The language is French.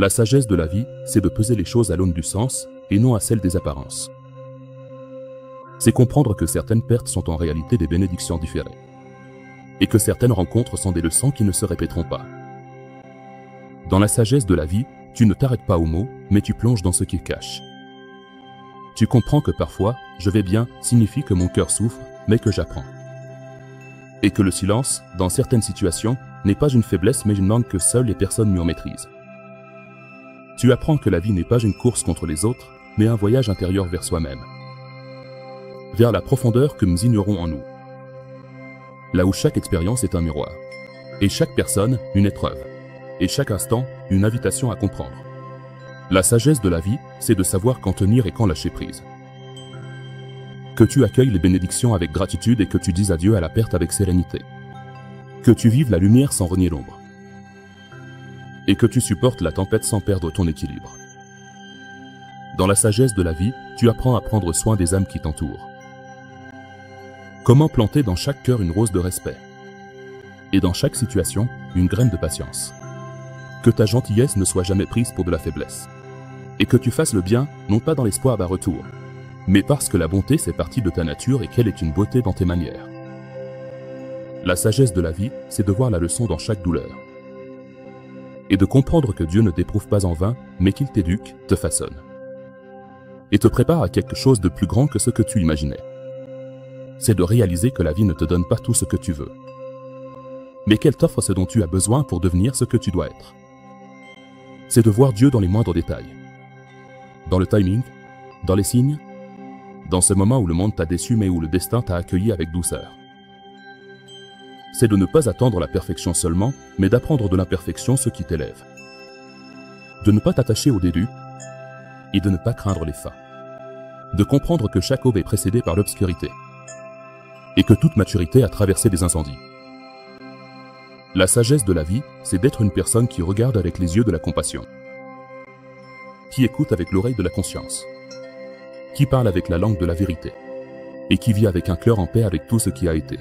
La sagesse de la vie, c'est de peser les choses à l'aune du sens et non à celle des apparences. C'est comprendre que certaines pertes sont en réalité des bénédictions différées. Et que certaines rencontres sont des leçons qui ne se répéteront pas. Dans la sagesse de la vie, tu ne t'arrêtes pas aux mots, mais tu plonges dans ce qu'ils cachent. Tu comprends que parfois, je vais bien signifie que mon cœur souffre, mais que j'apprends. Et que le silence, dans certaines situations, n'est pas une faiblesse mais une langue que seules les personnes mûres maîtrisent. Tu apprends que la vie n'est pas une course contre les autres, mais un voyage intérieur vers soi-même. Vers la profondeur que nous ignorons en nous. Là où chaque expérience est un miroir. Et chaque personne, une épreuve. Et chaque instant, une invitation à comprendre. La sagesse de la vie, c'est de savoir quand tenir et quand lâcher prise. Que tu accueilles les bénédictions avec gratitude et que tu dises adieu à la perte avec sérénité. Que tu vives la lumière sans renier l'ombre. Et que tu supportes la tempête sans perdre ton équilibre. Dans la sagesse de la vie, tu apprends à prendre soin des âmes qui t'entourent. Comment planter dans chaque cœur une rose de respect. Et dans chaque situation, une graine de patience. Que ta gentillesse ne soit jamais prise pour de la faiblesse. Et que tu fasses le bien, non pas dans l'espoir d'un retour, mais parce que la bonté fait partie de ta nature et qu'elle est une beauté dans tes manières. La sagesse de la vie, c'est de voir la leçon dans chaque douleur. Et de comprendre que Dieu ne t'éprouve pas en vain, mais qu'il t'éduque, te façonne. Et te prépare à quelque chose de plus grand que ce que tu imaginais. C'est de réaliser que la vie ne te donne pas tout ce que tu veux, mais qu'elle t'offre ce dont tu as besoin pour devenir ce que tu dois être. C'est de voir Dieu dans les moindres détails. Dans le timing, dans les signes, dans ce moment où le monde t'a déçu mais où le destin t'a accueilli avec douceur. C'est de ne pas attendre la perfection seulement, mais d'apprendre de l'imperfection ce qui t'élève. De ne pas t'attacher au début et de ne pas craindre les fins. De comprendre que chaque aube est précédée par l'obscurité et que toute maturité a traversé des incendies. La sagesse de la vie, c'est d'être une personne qui regarde avec les yeux de la compassion, qui écoute avec l'oreille de la conscience, qui parle avec la langue de la vérité, et qui vit avec un cœur en paix avec tout ce qui a été.